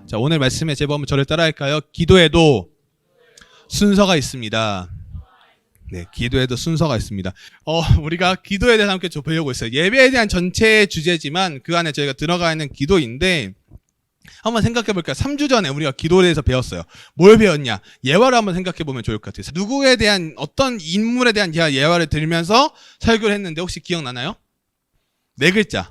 자, 오늘 말씀의 제목은 저를 따라할까요? 기도에도 순서가 있습니다. 네, 기도에도 순서가 있습니다. 우리가 기도에 대해서 함께 좀 배우고 있어요. 예배에 대한 전체 주제지만 그 안에 저희가 들어가 있는 기도인데 한번 생각해 볼까요? 3주 전에 우리가 기도에 대해서 배웠어요. 뭘 배웠냐? 예화를 한번 생각해 보면 좋을 것 같아요. 누구에 대한 어떤 인물에 대한 예화를 들으면서 설교를 했는데 혹시 기억나나요? 네 글자.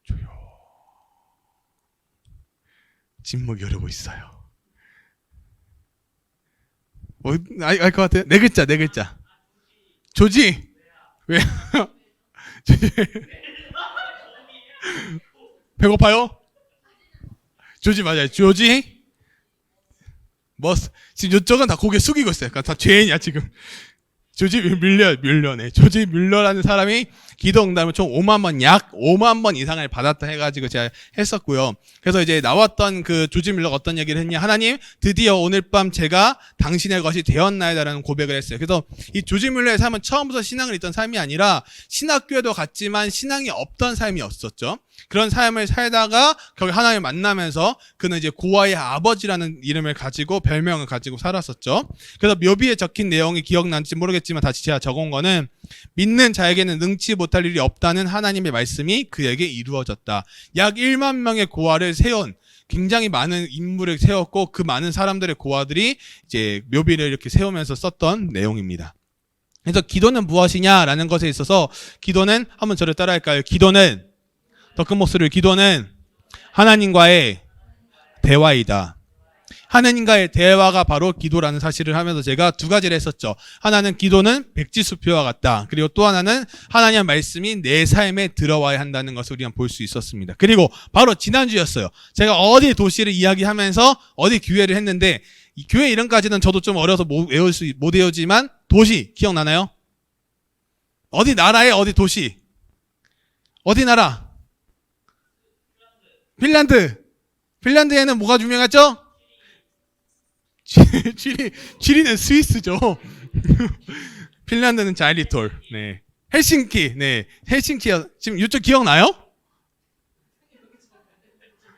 조용. 침묵이 흐르고 있어요. 알 것 같아요? 네 글자, 네 글자. 조지? 왜? 배고파요? 조지 맞아요. 조지? 지금 이쪽은 다 고개 숙이고 있어요. 다 죄인이야, 지금. 조지 뮬러네. 조지 뮬러라는 사람이 기도 응답을 총 5만 번, 약 5만 번 이상을 받았다 해가지고 제가 했었고요. 그래서 이제 나왔던 그 조지 뮬러가 어떤 얘기를 했냐. 하나님, 드디어 오늘 밤 제가 당신의 것이 되었나이다라는 고백을 했어요. 그래서 이 조지 뮬러의 삶은 처음부터 신앙을 있던 삶이 아니라 신학교에도 갔지만 신앙이 없던 삶이었었죠. 그런 삶을 살다가 결국 하나님을 만나면서 그는 이제 고아의 아버지라는 이름을 가지고 별명을 가지고 살았었죠. 그래서 묘비에 적힌 내용이 기억나는지 모르겠지만 다시 제가 적은 거는 믿는 자에게는 능치 못할 일이 없다는 하나님의 말씀이 그에게 이루어졌다. 약 1만 명의 고아를 세운 굉장히 많은 인물을 세웠고 그 많은 사람들의 고아들이 이제 묘비를 이렇게 세우면서 썼던 내용입니다. 그래서 기도는 무엇이냐라는 것에 있어서 기도는 한번 저를 따라할까요? 기도는 더 큰 목소리로 기도는 하나님과의 대화이다. 하나님과의 대화가 바로 기도라는 사실을 하면서 제가 두 가지를 했었죠. 하나는 기도는 백지수표와 같다. 그리고 또 하나는 하나님의 말씀이 내 삶에 들어와야 한다는 것을 우리가 볼 수 있었습니다. 그리고 바로 지난주였어요. 제가 어디 도시를 이야기하면서 어디 교회를 했는데 이 교회 이름까지는 저도 좀 어려서 못 외우지만 도시 기억나나요? 어디 나라의 어디 도시? 어디 나라? 핀란드. 핀란드에는 뭐가 유명하죠? 지리는 스위스죠. 핀란드는 자일리톨. 네. 헬싱키. 네. 헬싱키. 지금 이쪽 기억나요?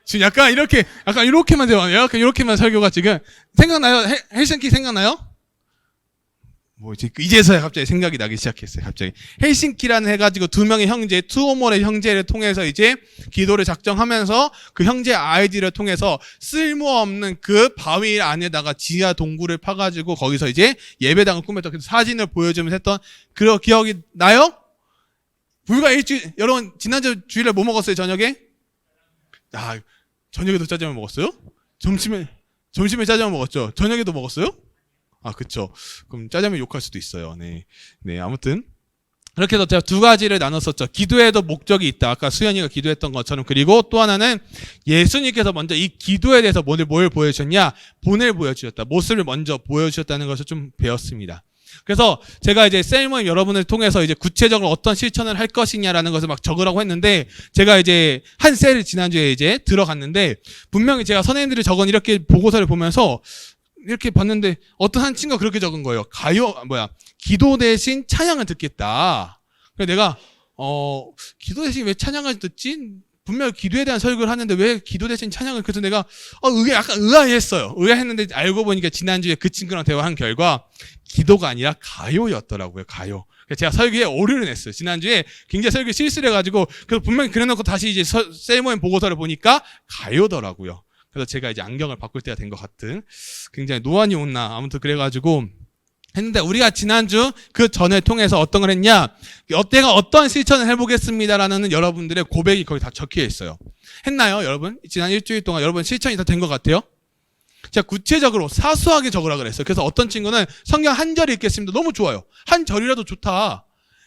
지금 약간 이렇게만 돼요. 약간 이렇게만 설교가 지금 생각나요? 헬싱키 생각나요? 이제서야 갑자기 생각이 나기 시작했어요. 갑자기 헬싱키라는 해가지고 두 명의 형제, 투오몰의 형제를 통해서 이제 기도를 작정하면서 그 형제 아이디를 통해서 쓸모없는 그 바위 안에다가 지하 동굴을 파가지고 거기서 이제 예배당을 꾸몄던 그 사진을 보여주면서 했던 그 기억이 나요? 불과 일주일. 여러분 지난주 주일에 뭐 먹었어요? 저녁에? 저녁에도 짜장면 먹었어요? 점심에 짜장면 먹었죠? 저녁에도 먹었어요? 그쵸. 그럼 짜장면 욕할 수도 있어요. 네. 네, 아무튼. 그렇게 해서 제가 두 가지를 나눴었죠. 기도에도 목적이 있다. 아까 수연이가 기도했던 것처럼. 그리고 또 하나는 예수님께서 먼저 이 기도에 대해서 뭘 보여주셨냐? 본을 보여주셨다. 모습을 먼저 보여주셨다는 것을 좀 배웠습니다. 그래서 제가 이제 셀모임 여러분을 통해서 이제 구체적으로 어떤 실천을 할 것이냐라는 것을 막 적으라고 했는데 제가 이제 한 셀을 지난주에 이제 들어갔는데 분명히 제가 선생님들이 적은 이렇게 보고서를 보면서 이렇게 봤는데 어떤 한 친구가 그렇게 적은 거예요. 기도 대신 찬양을 듣겠다. 그래서 내가 기도 대신 왜 찬양을 듣지? 분명히 기도에 대한 설교를 하는데 왜 기도 대신 찬양을? 그래서 내가 약간 의아했어요. 의아했는데 알고 보니까 지난주에 그 친구랑 대화한 결과 기도가 아니라 가요였더라고요. 가요. 제가 설교에 오류를 냈어요. 지난주에 굉장히 설교 실수를 해가지고 그래서 분명히 그래놓고 다시 이제 셀모임 보고서를 보니까 가요더라고요. 그래서 제가 이제 안경을 바꿀 때가 된 것 같은 굉장히 노안이 온나 아무튼 그래가지고 했는데 우리가 지난주 그 전을 통해서 어떤 걸 했냐? 내가 어떤 실천을 해보겠습니다라는 여러분들의 고백이 거기 다 적혀 있어요. 했나요, 여러분? 지난 일주일 동안 여러분 실천이 다 된 것 같아요? 제가 구체적으로 사소하게 적으라 그랬어요. 그래서 어떤 친구는 성경 한 절 읽겠습니다. 너무 좋아요. 한 절이라도 좋다.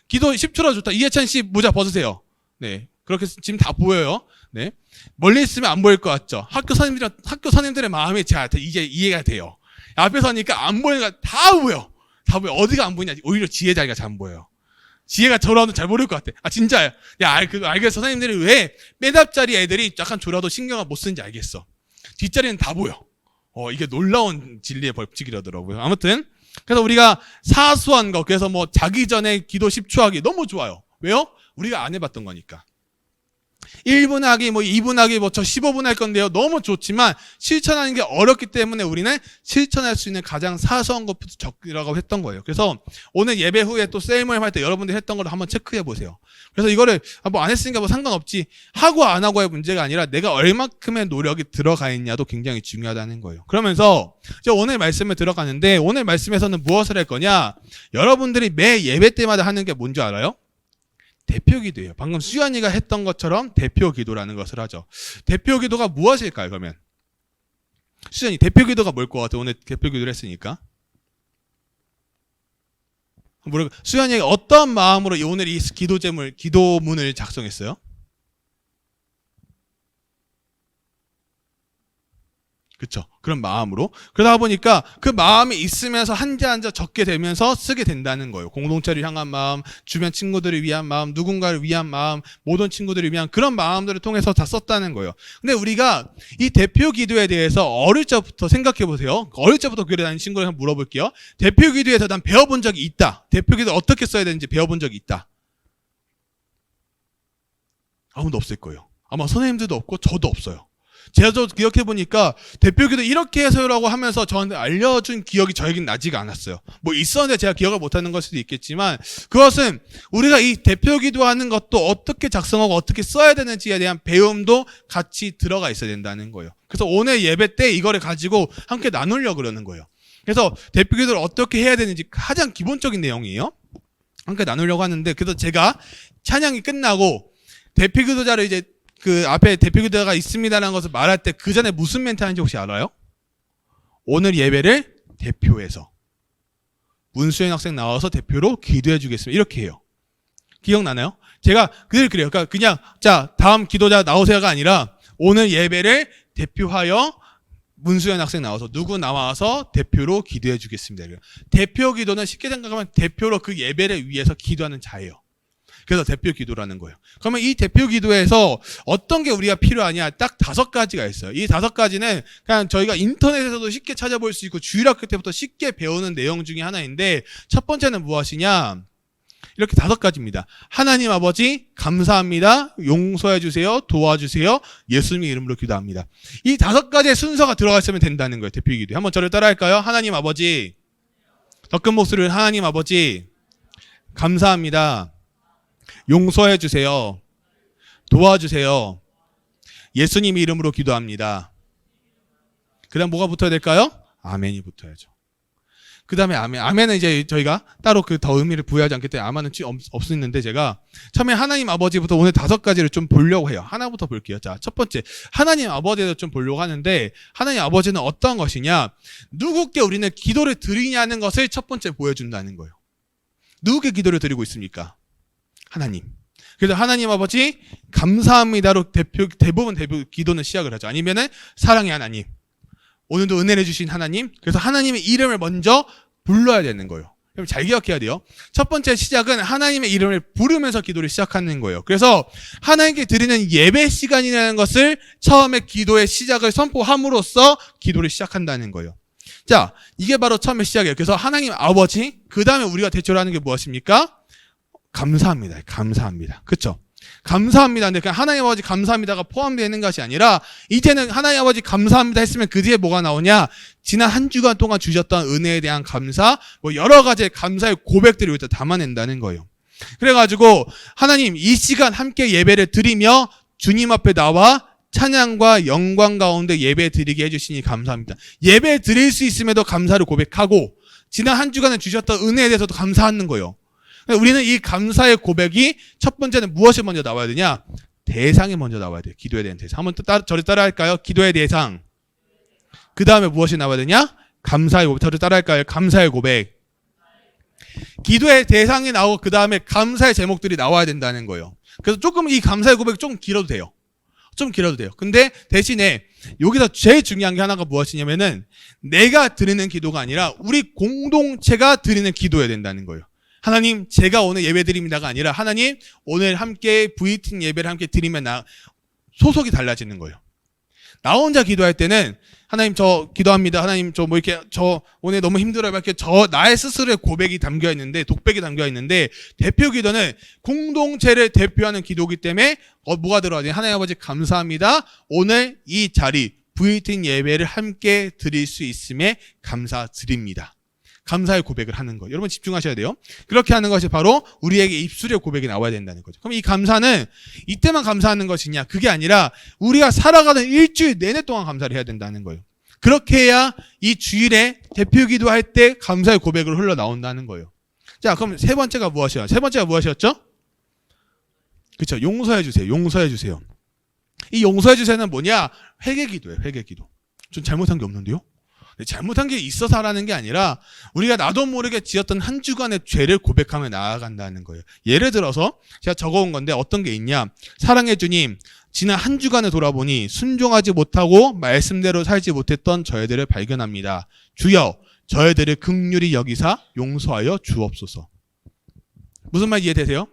기도 10초라도 좋다. 이해찬 씨 모자 벗으세요. 네. 그렇게 지금 다 보여요. 네. 멀리 있으면 안 보일 것 같죠? 학교 선생님들의 마음이 이제 이해가 돼요. 앞에 서니까 안 보이니까 다 보여. 다 보여. 어디가 안 보이냐? 오히려 지혜 자리가 잘 안 보여요. 지혜가 저라도 잘 모를 것 같아. 진짜요. 알겠어. 선생님들이 왜 맨앞자리 애들이 약간 졸아도 신경을 못 쓰는지 알겠어. 뒷자리는 다 보여. 이게 놀라운 진리의 법칙이라더라고요. 아무튼 그래서 우리가 사소한 거, 그래서 자기 전에 기도 10초 하기 너무 좋아요. 왜요? 우리가 안 해봤던 거니까. 1분 하기, 2분 하기, 저 15분 할 건데요. 너무 좋지만 실천하는 게 어렵기 때문에 우리는 실천할 수 있는 가장 사소한 것부터 적으라고 했던 거예요. 그래서 오늘 예배 후에 또 셀 모임 할 때 여러분들이 했던 걸 한번 체크해 보세요. 그래서 이거를 안 했으니까 상관없지 하고 안 하고의 문제가 아니라 내가 얼마큼의 노력이 들어가 있냐도 굉장히 중요하다는 거예요. 그러면서 오늘 말씀에 들어가는데, 오늘 말씀에서는 무엇을 할 거냐? 여러분들이 매 예배 때마다 하는 게 뭔지 알아요? 대표 기도예요. 방금 수연이가 했던 것처럼 대표 기도라는 것을 하죠. 대표 기도가 무엇일까요, 그러면? 수연이, 대표 기도가 뭘 것 같아? 오늘 대표 기도를 했으니까. 수연이가 어떤 마음으로 오늘 이 기도문을 작성했어요? 그쵸? 그런 마음으로. 그러다 보니까 그 마음이 있으면서 한자 한자 적게 되면서 쓰게 된다는 거예요. 공동체를 향한 마음, 주변 친구들을 위한 마음, 누군가를 위한 마음, 모든 친구들을 위한 그런 마음들을 통해서 다 썼다는 거예요. 근데 우리가 이 대표 기도에 대해서 어릴 적부터 생각해 보세요. 어릴 적부터 교회 다니는 친구를 물어볼게요. 대표 기도에서 난 배워본 적이 있다. 대표 기도 어떻게 써야 되는지 배워본 적이 있다. 아무도 없을 거예요. 아마 선생님들도 없고 저도 없어요. 제가 기억해보니까 대표기도 이렇게 해서라고 하면서 저한테 알려준 기억이 저에겐 나지가 않았어요. 있었는데 제가 기억을 못하는 걸 수도 있겠지만, 그것은 우리가 이 대표기도 하는 것도 어떻게 작성하고 어떻게 써야 되는지에 대한 배움도 같이 들어가 있어야 된다는 거예요. 그래서 오늘 예배 때 이거를 가지고 함께 나누려고 그러는 거예요. 그래서 대표기도를 어떻게 해야 되는지 가장 기본적인 내용이에요. 함께 나누려고 하는데, 그래서 제가 찬양이 끝나고 대표기도자를 이제 그 앞에 대표기도가 있습니다라는 것을 말할 때 그 전에 무슨 멘트 하는지 혹시 알아요? 오늘 예배를 대표해서 문수현 학생 나와서 대표로 기도해 주겠습니다. 이렇게 해요. 기억나나요? 제가 그래요. 그러니까 그냥 자 다음 기도자 나오세요가 아니라 오늘 예배를 대표하여 문수현 학생 나와서 누구 나와서 대표로 기도해 주겠습니다. 대표 기도는 쉽게 생각하면 대표로 그 예배를 위해서 기도하는 자예요. 그래서 대표 기도라는 거예요. 그러면 이 대표 기도에서 어떤 게 우리가 필요하냐? 딱 5가지가 있어요. 이 5가지는 그냥 저희가 인터넷에서도 쉽게 찾아볼 수 있고 주일학교 때부터 쉽게 배우는 내용 중에 하나인데, 첫 번째는 무엇이냐? 이렇게 5가지입니다. 하나님 아버지 감사합니다. 용서해 주세요. 도와주세요. 예수님의 이름으로 기도합니다. 이 5가지의 순서가 들어가 있으면 된다는 거예요. 대표 기도에. 한번 저를 따라 할까요? 하나님 아버지, 더 큰 목소리를 하나님 아버지 감사합니다. 용서해 주세요. 도와주세요. 예수님 이름으로 기도합니다. 그 다음 뭐가 붙어야 될까요? 아멘이 붙어야죠. 그 다음에 아멘. 아멘은 이제 저희가 따로 더 의미를 부여하지 않기 때문에 아멘은 없었는데, 제가 처음에 하나님 아버지부터 오늘 5가지를 좀 보려고 해요. 하나부터 볼게요. 자, 첫 번째. 하나님 아버지를 좀 보려고 하는데, 하나님 아버지는 어떤 것이냐? 누구께 우리는 기도를 드리냐는 것을 첫 번째 보여준다는 거예요. 누구께 기도를 드리고 있습니까? 하나님. 그래서 하나님 아버지 감사합니다로 대부분 기도는 시작을 하죠. 아니면은 사랑의 하나님, 오늘도 은혜를 주신 하나님. 그래서 하나님의 이름을 먼저 불러야 되는 거예요. 그럼 잘 기억해야 돼요. 첫 번째 시작은 하나님의 이름을 부르면서 기도를 시작하는 거예요. 그래서 하나님께 드리는 예배 시간이라는 것을 처음에 기도의 시작을 선포함으로써 기도를 시작한다는 거예요. 자, 이게 바로 처음에 시작이에요. 그래서 하나님 아버지, 그 다음에 우리가 대처를 하는 게 무엇입니까? 감사합니다. 감사합니다. 그렇죠? 감사합니다. 근데 그냥 하나님 아버지 감사합니다가 포함되어 있는 것이 아니라, 이제는 하나님 아버지 감사합니다 했으면 그 뒤에 뭐가 나오냐? 지난 한 주간 동안 주셨던 은혜에 대한 감사, 여러 가지의 감사의 고백들을 여기다 담아낸다는 거예요. 그래가지고 하나님 이 시간 함께 예배를 드리며 주님 앞에 나와 찬양과 영광 가운데 예배 드리게 해주시니 감사합니다. 예배 드릴 수 있음에도 감사를 고백하고, 지난 한 주간에 주셨던 은혜에 대해서도 감사하는 거예요. 우리는 이 감사의 고백이 첫 번째는 무엇이 먼저 나와야 되냐? 대상이 먼저 나와야 돼요. 기도에 대한 대상. 한번 저를 따라 할까요? 기도의 대상. 그 다음에 무엇이 나와야 되냐? 감사의 고백. 저를 따라 할까요? 감사의 고백. 기도의 대상이 나오고 그 다음에 감사의 제목들이 나와야 된다는 거예요. 그래서 조금 이 감사의 고백이 좀 길어도 돼요. 좀 길어도 돼요. 근데 대신에 여기서 제일 중요한 게 하나가 무엇이냐면은 내가 드리는 기도가 아니라 우리 공동체가 드리는 기도여야 된다는 거예요. 하나님 제가 오늘 예배 드립니다가 아니라 하나님 오늘 함께 VT 예배를 함께 드리면 소속이 달라지는 거예요. 나 혼자 기도할 때는 하나님 저 기도합니다. 하나님 저 뭐 이렇게 저 오늘 너무 힘들어요. 이렇게 저 나의 스스로의 고백이 담겨 있는데 독백이 담겨 있는데 대표 기도는 공동체를 대표하는 기도이기 때문에 뭐가 들어가지? 하나님 아버지 감사합니다. 오늘 이 자리 부이팅 예배를 함께 드릴 수 있음에 감사드립니다. 감사의 고백을 하는 거. 여러분 집중하셔야 돼요. 그렇게 하는 것이 바로 우리에게 입술의 고백이 나와야 된다는 거죠. 그럼 이 감사는 이때만 감사하는 것이냐? 그게 아니라 우리가 살아가는 일주일 내내 동안 감사를 해야 된다는 거예요. 그렇게 해야 이 주일에 대표 기도할 때 감사의 고백으로 흘러나온다는 거예요. 자, 그럼 세 번째가 무엇이에요? 세 번째가 무엇이었죠? 그렇죠. 용서해 주세요. 용서해 주세요. 이 용서해 주세요는 뭐냐? 회개 기도예요. 회개 기도. 좀 잘못한 게 없는데요? 잘못한 게 있어서 하라는 게 아니라 우리가 나도 모르게 지었던 한 주간의 죄를 고백하며 나아간다는 거예요. 예를 들어서 제가 적어온 건데 어떤 게 있냐. 사랑해 주님, 지난 한 주간을 돌아보니 순종하지 못하고 말씀대로 살지 못했던 저희들을 발견합니다. 주여, 저희들을 긍휼히 여기사 용서하여 주옵소서. 무슨 말 이해되세요?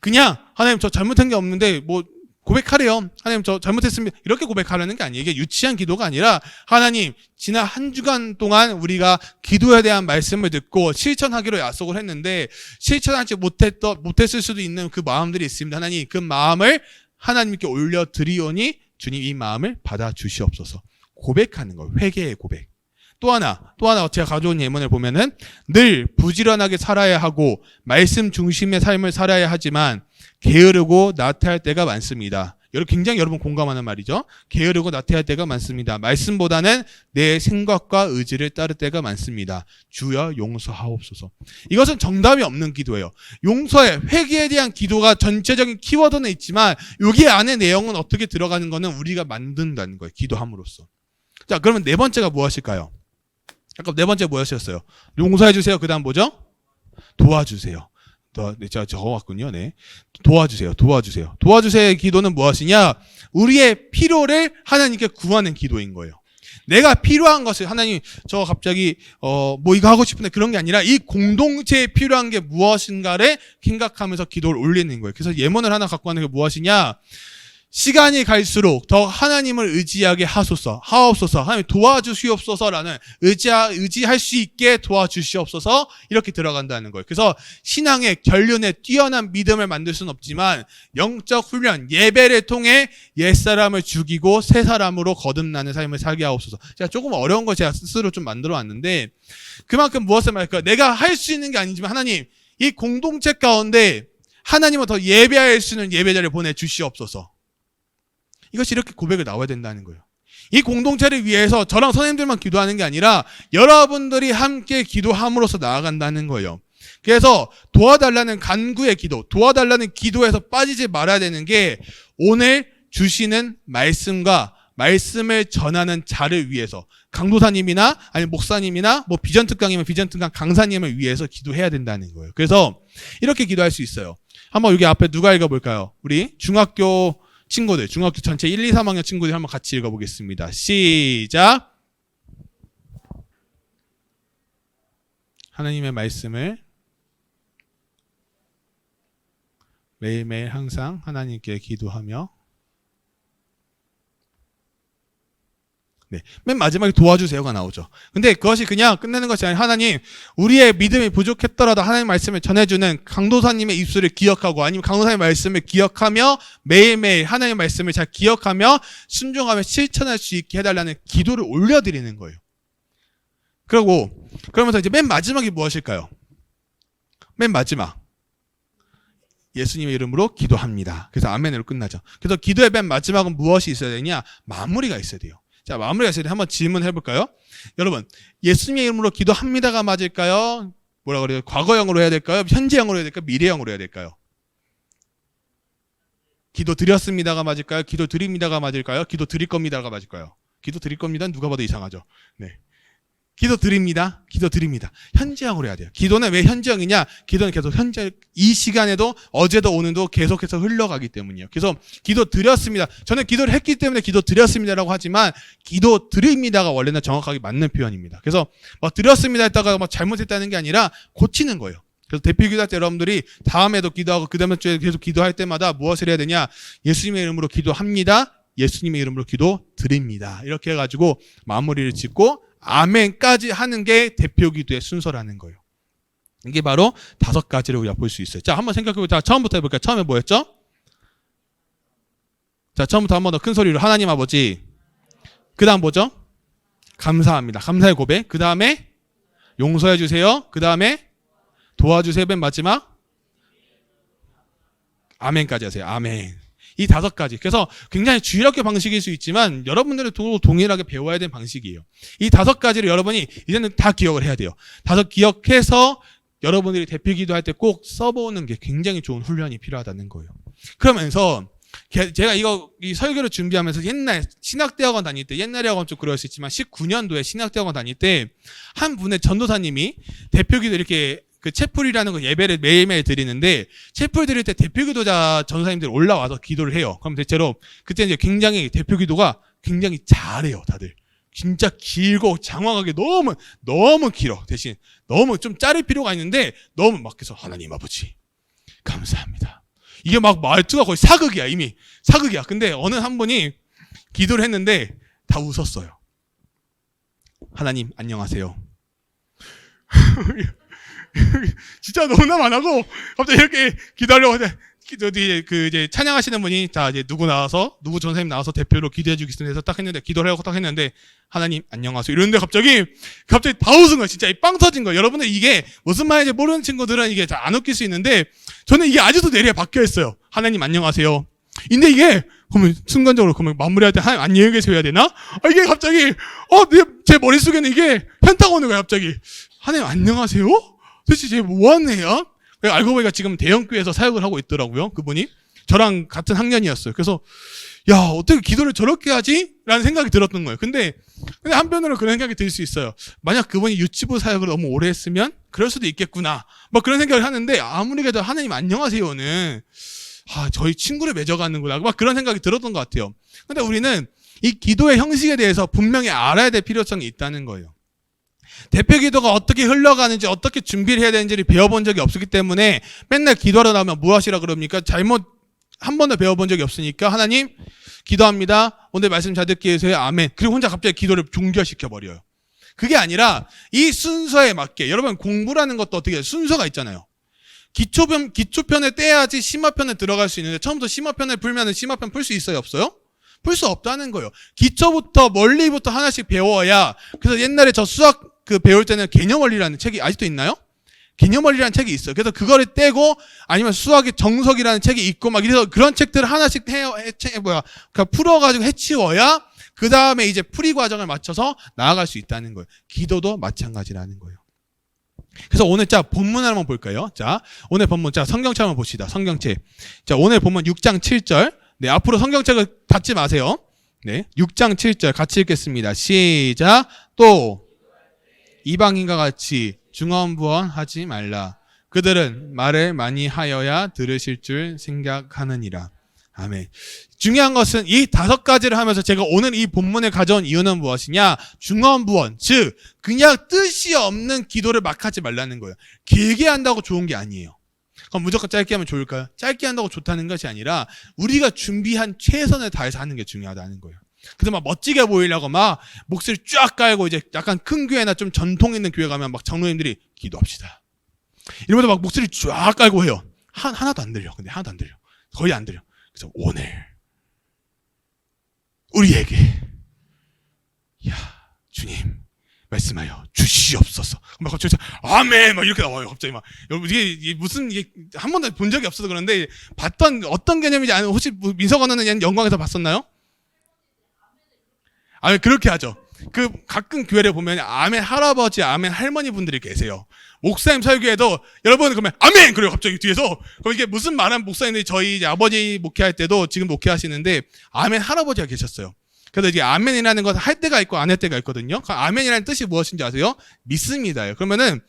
그냥 하나님 저 잘못한 게 없는데 뭐 고백하래요. 하나님 저 잘못했습니다. 이렇게 고백하려는 게 아니에요. 이게 유치한 기도가 아니라 하나님 지난 한 주간 동안 우리가 기도에 대한 말씀을 듣고 실천하기로 약속을 했는데 실천하지 못했을 수도 있는 그 마음들이 있습니다. 하나님 그 마음을 하나님께 올려드리오니 주님 이 마음을 받아주시옵소서. 고백하는 거예요. 회개의 고백. 또 하나 제가 가져온 예문을 보면은 늘 부지런하게 살아야 하고 말씀 중심의 삶을 살아야 하지만 게으르고 나태할 때가 많습니다. 굉장히 여러분 공감하는 말이죠. 게으르고 나태할 때가 많습니다. 말씀보다는 내 생각과 의지를 따를 때가 많습니다. 주여 용서하옵소서. 이것은 정답이 없는 기도예요. 용서의 회개에 대한 기도가 전체적인 키워드는 있지만 여기 안에 내용은 어떻게 들어가는 거는 우리가 만든다는 거예요. 기도함으로써. 자, 그러면 네 번째가 무엇일까요? 아까 네 번째 뭐였어요? 용서해 주세요. 그 다음 뭐죠? 도와주세요. 제가 적어왔군요. 네. 도와주세요. 도와주세요의 기도는 무엇이냐? 우리의 필요를 하나님께 구하는 기도인 거예요. 내가 필요한 것을 하나님 저 갑자기 뭐 이거 하고 싶은데 그런 게 아니라 이 공동체에 필요한 게 무엇인가를 생각하면서 기도를 올리는 거예요. 그래서 예문을 하나 갖고 가는 게 무엇이냐? 시간이 갈수록 더 하나님을 의지하게 하옵소서. 하나님 도와주시옵소서라는 의지할 수 있게 도와주시옵소서 이렇게 들어간다는 거예요. 그래서 신앙의 결론에 뛰어난 믿음을 만들 수는 없지만 영적 훈련, 예배를 통해 옛사람을 죽이고 새 사람으로 거듭나는 삶을 살게 하옵소서. 제가 조금 어려운 거 제가 스스로 좀 만들어 왔는데 그만큼 무엇을 말할까요? 내가 할 수 있는 게 아니지만 하나님 이 공동체 가운데 하나님을 더 예배할 수 있는 예배자를 보내주시옵소서. 이것이 이렇게 고백을 나와야 된다는 거예요. 이 공동체를 위해서 저랑 선생님들만 기도하는 게 아니라 여러분들이 함께 기도함으로써 나아간다는 거예요. 그래서 도와달라는 간구의 기도, 도와달라는 기도에서 빠지지 말아야 되는 게 오늘 주시는 말씀과 말씀을 전하는 자를 위해서 강도사님이나 아니 목사님이나 뭐 비전특강이면 비전특강 강사님을 위해서 기도해야 된다는 거예요. 그래서 이렇게 기도할 수 있어요. 한번 여기 앞에 누가 읽어볼까요? 우리 중학교 친구들, 중학교 전체 1, 2, 3학년 친구들 한번 같이 읽어보겠습니다. 시작. 하나님의 말씀을 매일매일 항상 하나님께 기도하며 네, 맨 마지막에 도와주세요가 나오죠. 근데 그것이 그냥 끝내는 것이 아니라 하나님 우리의 믿음이 부족했더라도 하나님 말씀을 전해주는 강도사님의 입술을 기억하고 아니면 강도사님의 말씀을 기억하며 매일매일 하나님의 말씀을 잘 기억하며 순종하며 실천할 수 있게 해달라는 기도를 올려드리는 거예요. 그러면서 이제 맨 마지막이 무엇일까요? 맨 마지막 예수님의 이름으로 기도합니다. 그래서 아멘으로 끝나죠. 그래서 기도의 맨 마지막은 무엇이 있어야 되냐? 마무리가 있어야 돼요. 자, 마무리가 있어야 돼. 한번 질문해 볼까요? 여러분, 예수님의 이름으로 기도합니다가 맞을까요? 뭐라 그래요? 과거형으로 해야 될까요? 현재형으로 해야 될까요? 미래형으로 해야 될까요? 기도 드렸습니다가 맞을까요? 기도 드립니다가 맞을까요? 기도 드릴 겁니다가 맞을까요? 기도 드릴 겁니다는 누가 봐도 이상하죠. 네. 기도 드립니다. 현재형으로 해야 돼요. 기도는 왜 현재형이냐? 기도는 계속 현재, 이 시간에도 어제도 오늘도 계속해서 흘러가기 때문이에요. 그래서 기도 드렸습니다. 저는 기도를 했기 때문에 기도 드렸습니다라고 하지만 기도 드립니다가 원래는 정확하게 맞는 표현입니다. 그래서 드렸습니다 했다가 잘못했다는 게 아니라 고치는 거예요. 그래서 대표 기도할 때 여러분들이 다음에도 기도하고 그 다음에 주에 계속 기도할 때마다 무엇을 해야 되냐? 예수님의 이름으로 기도합니다. 예수님의 이름으로 기도 드립니다. 이렇게 해가지고 마무리를 짓고 아멘까지 하는 게 대표 기도의 순서라는 거예요. 이게 바로 5가지를 우리가 볼 수 있어요. 자, 한번 생각해보자. 처음부터 해볼까요? 처음에 뭐였죠? 자, 처음부터 한 번 더 큰 소리로 하나님 아버지. 그 다음 뭐죠? 감사합니다. 감사의 고백. 그 다음에 용서해 주세요. 그 다음에 도와주세요. 맨 마지막 아멘까지 하세요. 아멘. 이 5가지. 그래서 굉장히 주일학교 방식일 수 있지만 여러분들은 동일하게 배워야 되는 방식이에요. 이 5가지를 여러분이 이제는 다 기억을 해야 돼요. 5 기억해서 여러분들이 대표 기도할 때 꼭 써보는 게 굉장히 좋은 훈련이 필요하다는 거예요. 그러면서 제가 이 설교를 준비하면서 옛날 신학대학원 다닐 때, 옛날에 학원 좀 그럴 수 있지만 19년도에 신학대학원 다닐 때 한 분의 전도사님이 대표기도 이렇게 그 채플이라는 거 예배를 매일매일 드리는데 채플 드릴 때 대표기도자 전도사님들이 올라와서 기도를 해요. 그럼 대체로 그때 이제 굉장히 대표기도가 굉장히 잘해요, 다들. 진짜 길고 장황하게 너무 길어. 대신 너무 좀 자를 필요가 있는데 너무 막 해서 하나님 아버지 감사합니다. 이게 막 말투가 거의 사극이야. 이미 사극이야. 근데 어느 한 분이 기도를 했는데 다 웃었어요. 하나님 안녕하세요. 진짜 농담 안 하고 갑자기 이렇게 기도하려고 하는데 이제 찬양하시는 분이 자 이제 누구 전사님 나와서 대표로 기도해 주겠습니다 해서 딱 했는데 기도를 하고 딱 했는데 하나님 안녕하세요 이러는데 갑자기 다 웃은 거야. 진짜 빵 터진 거야. 여러분들 이게 무슨 말인지 모르는 친구들은 이게 잘 안 웃길 수 있는데 저는 이게 아직도 뇌리에 박혀 있어요. 하나님 안녕하세요. 근데 이게 그러면 순간적으로 그러면 마무리할 때 하나님 안녕히 계세요 해야 되나? 이게 갑자기 제 머릿속에는 이게 현타가 오는 거야. 갑자기 하나님 안녕하세요? 도대체 쟤 뭐하는 애야? 알고 보니까 지금 대형교회에서 사역을 하고 있더라고요. 그분이 저랑 같은 학년이었어요. 그래서 야 어떻게 기도를 저렇게 하지? 라는 생각이 들었던 거예요. 근데 한편으로 그런 생각이 들 수 있어요. 만약 그분이 유치부 사역을 너무 오래 했으면 그럴 수도 있겠구나 막 그런 생각을 하는데 아무리 그래도 하나님 안녕하세요는 저희 친구를 맺어가는구나 막 그런 생각이 들었던 것 같아요. 근데 우리는 이 기도의 형식에 대해서 분명히 알아야 될 필요성이 있다는 거예요. 대표 기도가 어떻게 흘러가는지 어떻게 준비를 해야 되는지를 배워본 적이 없었기 때문에 맨날 기도하러 나오면 뭐 하시라 그럽니까? 잘못 한 번도 배워본 적이 없으니까 하나님 기도합니다. 오늘 말씀 잘 듣게 해주세요. 아멘. 그리고 혼자 갑자기 기도를 종결시켜버려요. 그게 아니라 이 순서에 맞게 여러분 공부라는 것도 어떻게 순서가 있잖아요. 기초편을 떼야지 심화편에 들어갈 수 있는데 처음부터 심화편을 풀면 심화편 풀 수 있어요? 없어요? 풀 수 없다는 거예요. 기초부터 멀리부터 하나씩 배워야. 그래서 옛날에 저 수학 배울 때는 개념원리라는 책이 아직도 있나요? 개념원리라는 책이 있어요. 그래서 그거를 떼고 아니면 수학의 정석이라는 책이 있고 막 이래서 그런 책들을 하나씩 풀어가지고 해치워야 그 다음에 이제 풀이 과정을 맞춰서 나아갈 수 있다는 거예요. 기도도 마찬가지라는 거예요. 그래서 오늘 본문을 한번 볼까요? 오늘 본문 성경책 한번 봅시다. 성경책. 오늘 본문 6장 7절. 네, 앞으로 성경책을 닫지 마세요. 네, 6장 7절 같이 읽겠습니다. 시작. 또 이방인과 같이 중언부언하지 말라. 그들은 말을 많이 하여야 들으실 줄 생각하느니라. 아멘. 중요한 것은 이 5가지를 하면서 제가 오늘 이 본문에 가져온 이유는 무엇이냐? 중언부언, 즉 그냥 뜻이 없는 기도를 막 하지 말라는 거예요. 길게 한다고 좋은 게 아니에요. 그럼 무조건 짧게 하면 좋을까요? 짧게 한다고 좋다는 것이 아니라 우리가 준비한 최선을 다해서 하는 게 중요하다는 거예요. 그래서 막 멋지게 보이려고 막 목소리 쫙 깔고 이제 약간 큰 교회나 좀 전통 있는 교회 가면 막 장로님들이 기도합시다. 이러면서 막 목소리 쫙 깔고 해요. 하나도 안 들려. 근데 하나도 안 들려. 거의 안 들려. 그래서 오늘 우리에게 주님 말씀하여 주시옵소서. 막 갑자기 아멘 막 이렇게 나와요. 갑자기 막 여러분 이게 무슨 이게 한 번도 본 적이 없어서 그런데 봤던 어떤 개념인지 아는 혹시 민석 언어는 영광에서 봤었나요? 그렇게 하죠. 가끔 교회를 보면 아멘 할아버지, 아멘 할머니 분들이 계세요. 목사님 설교에도 여러분 그러면 아멘! 그래요. 갑자기 뒤에서. 그럼 이게 무슨 말한 목사님들이 저희 이제 아버지 목회할 때도 지금 목회하시는데 아멘 할아버지가 계셨어요. 그래서 이제 아멘이라는 건 할 때가 있고 안 할 때가 있거든요. 아멘이라는 뜻이 무엇인지 아세요? 믿습니다요. 그러면은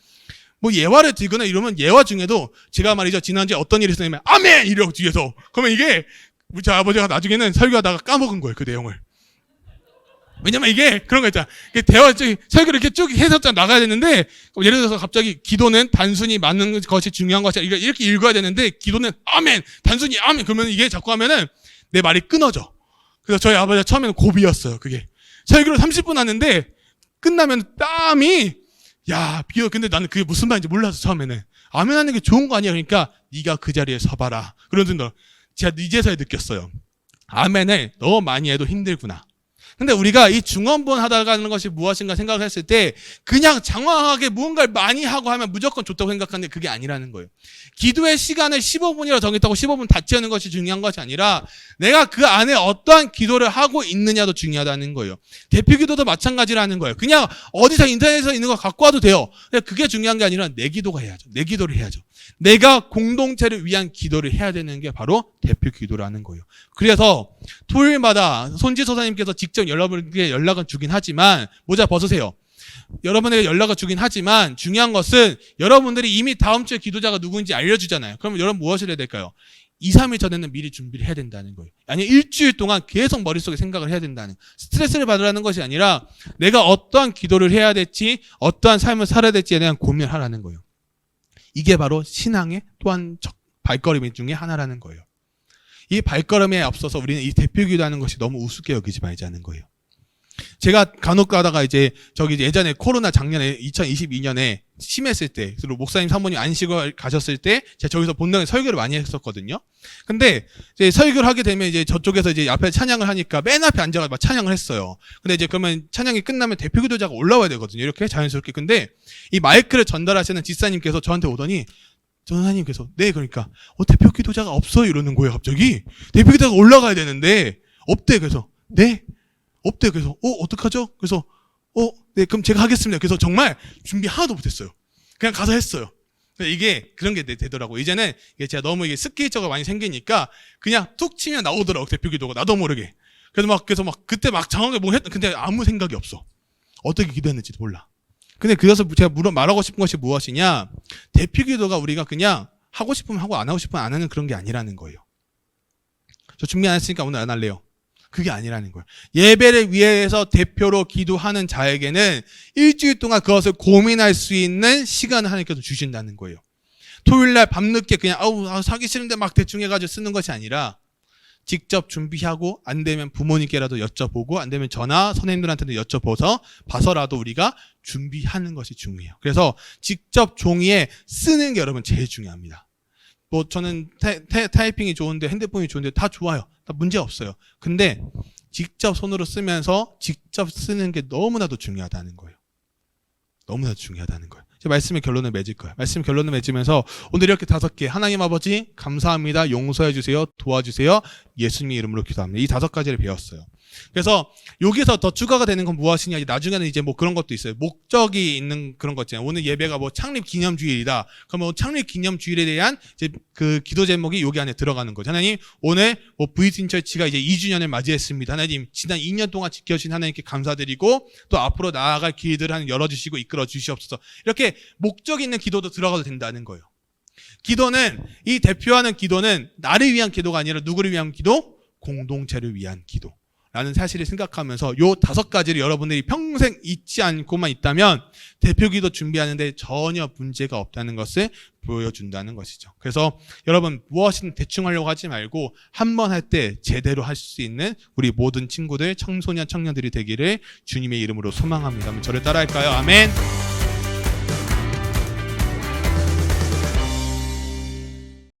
뭐 예화를 들거나 이러면 예화 중에도 제가 말이죠. 지난주에 어떤 일이 있었냐면 아멘! 이러고 뒤에서. 그러면 이게 우리 아버지가 나중에는 설교하다가 까먹은 거예요. 그 내용을. 왜냐면 이게 그런 거 있잖아. 대화, 설교를 이렇게 쭉 해서 나가야 되는데, 예를 들어서 갑자기 기도는 단순히 맞는 것이 중요한 것이야. 이렇게 읽어야 되는데, 기도는 아멘! 단순히 아멘! 그러면 이게 자꾸 하면은 내 말이 끊어져. 그래서 저희 아버지가 처음에는 고비였어요. 그게 설교를 30분 하는데 끝나면 땀이 야 비어. 근데 나는 그게 무슨 말인지 몰라서 처음에는 아멘 하는 게 좋은 거 아니야. 그러니까 네가 그 자리에 서봐라. 그러던 제가 이제서야 느꼈어요. 아멘을 너무 많이 해도 힘들구나. 근데 우리가 이 중언부언 하다가 하는 것이 무엇인가 생각했을 때 그냥 장황하게 무언가를 많이 하고 하면 무조건 좋다고 생각하는데 그게 아니라는 거예요. 기도의 시간을 15분이라고 정했다고 15분 다 채우는 것이 중요한 것이 아니라 내가 그 안에 어떠한 기도를 하고 있느냐도 중요하다는 거예요. 대표 기도도 마찬가지라는 거예요. 그냥 어디서 인터넷에서 있는 거 갖고 와도 돼요. 근데 그게 중요한 게 아니라 내 기도가 해야죠. 내 기도를 해야죠. 내가 공동체를 위한 기도를 해야 되는 게 바로 대표 기도라는 거예요. 그래서 토요일마다 손지서사님께서 직접 여러분에게 연락은 주긴 하지만 모자 벗으세요. 여러분에게 연락을 주긴 하지만 중요한 것은 여러분들이 이미 다음 주에 기도자가 누구인지 알려주잖아요. 그러면 여러분 무엇을 해야 될까요? 2, 3일 전에는 미리 준비를 해야 된다는 거예요. 아니 일주일 동안 계속 머릿속에 생각을 해야 된다는, 스트레스를 받으라는 것이 아니라 내가 어떠한 기도를 해야 될지 어떠한 삶을 살아야 될지에 대한 고민을 하라는 거예요. 이게 바로 신앙의 또한 발걸음 중에 하나라는 거예요. 이 발걸음에 앞서서 우리는 이 대표 기도하는 것이 너무 우습게 여기지 말자는 거예요. 제가 간혹 가다가 이제 예전에 코로나 작년에 2022년에 심했을 때, 그리고 목사님 사모님 안식을 가셨을 때 제가 저기서 본당에 설교를 많이 했었거든요. 근데 이제 설교를 하게 되면 이제 저쪽에서 이제 앞에 찬양을 하니까 맨 앞에 앉아서 막 찬양을 했어요. 근데 이제 그러면 찬양이 끝나면 대표 기도자가 올라와야 되거든요. 이렇게 자연스럽게. 근데 이 마이크를 전달하시는 지사님께서 저한테 오더니 전사님께서 네 그러니까 대표 기도자가 없어요 이러는 거예요. 갑자기 대표 기도자가 올라가야 되는데 없대. 그래서 네 없대. 그래서 어떡하죠? 그래서 네 그럼 제가 하겠습니다. 그래서 정말 준비 하나도 못했어요. 그냥 가서 했어요. 이게 그런 게 되더라고요. 이제는 이게 제가 너무 이게 스케이처가 많이 생기니까 그냥 툭 치면 나오더라고 대표 기도가. 나도 모르게. 그래서 그때 막 장하게 뭐 했다. 근데 아무 생각이 없어. 어떻게 기도했는지도 몰라. 근데 그래서 제가 말하고 싶은 것이 무엇이냐? 대표 기도가 우리가 그냥 하고 싶으면 하고 안 하고 싶으면 안 하는 그런 게 아니라는 거예요. 저 준비 안 했으니까 오늘 안 할래요. 그게 아니라는 거예요. 예배를 위해서 대표로 기도하는 자에게는 일주일 동안 그것을 고민할 수 있는 시간을 하나님께서 주신다는 거예요. 토요일날 밤늦게 그냥 사기 싫은데 막 대충 해가지고 쓰는 것이 아니라 직접 준비하고 안 되면 부모님께라도 여쭤보고 안 되면 전화 선생님들한테도 여쭤봐서 봐서라도 우리가 준비하는 것이 중요해요. 그래서 직접 종이에 쓰는 게 여러분 제일 중요합니다. 뭐 저는 타이핑이 좋은데 핸드폰이 좋은데 다 좋아요. 다 문제 없어요. 근데 직접 손으로 쓰면서 직접 쓰는 게 너무나도 중요하다는 거예요. 너무나도 중요하다는 거예요. 말씀의 결론을 맺을 거예요. 말씀 결론을 맺으면서 오늘 이렇게 5개 하나님 아버지 감사합니다. 용서해 주세요. 도와주세요. 예수님의 이름으로 기도합니다. 이 5가지를 배웠어요. 그래서 여기서 더 추가가 되는 건 무엇이냐? 나중에는 이제 뭐 그런 것도 있어요. 목적이 있는 그런 것 있잖아요. 오늘 예배가 뭐 창립 기념주일이다. 그러면 창립 기념주일에 대한 이제 그 기도 제목이 여기 안에 들어가는 거죠. 하나님 오늘 뭐 브이틴 처치가 이제 2주년을 맞이했습니다. 하나님 지난 2년 동안 지켜주신 하나님께 감사드리고 또 앞으로 나아갈 길들을 하나님 열어주시고 이끌어 주시옵소서. 이렇게 목적 있는 기도도 들어가도 된다는 거예요. 기도는 이 대표하는 기도는 나를 위한 기도가 아니라 누구를 위한 기도? 공동체를 위한 기도. 라는 사실을 생각하면서 요 5가지를 여러분들이 평생 잊지 않고만 있다면 대표 기도 준비하는데 전혀 문제가 없다는 것을 보여준다는 것이죠. 그래서 여러분 무엇이든 대충 하려고 하지 말고 한 번 할 때 제대로 할 수 있는 우리 모든 친구들, 청소년, 청년들이 되기를 주님의 이름으로 소망합니다. 저를 따라할까요? 아멘.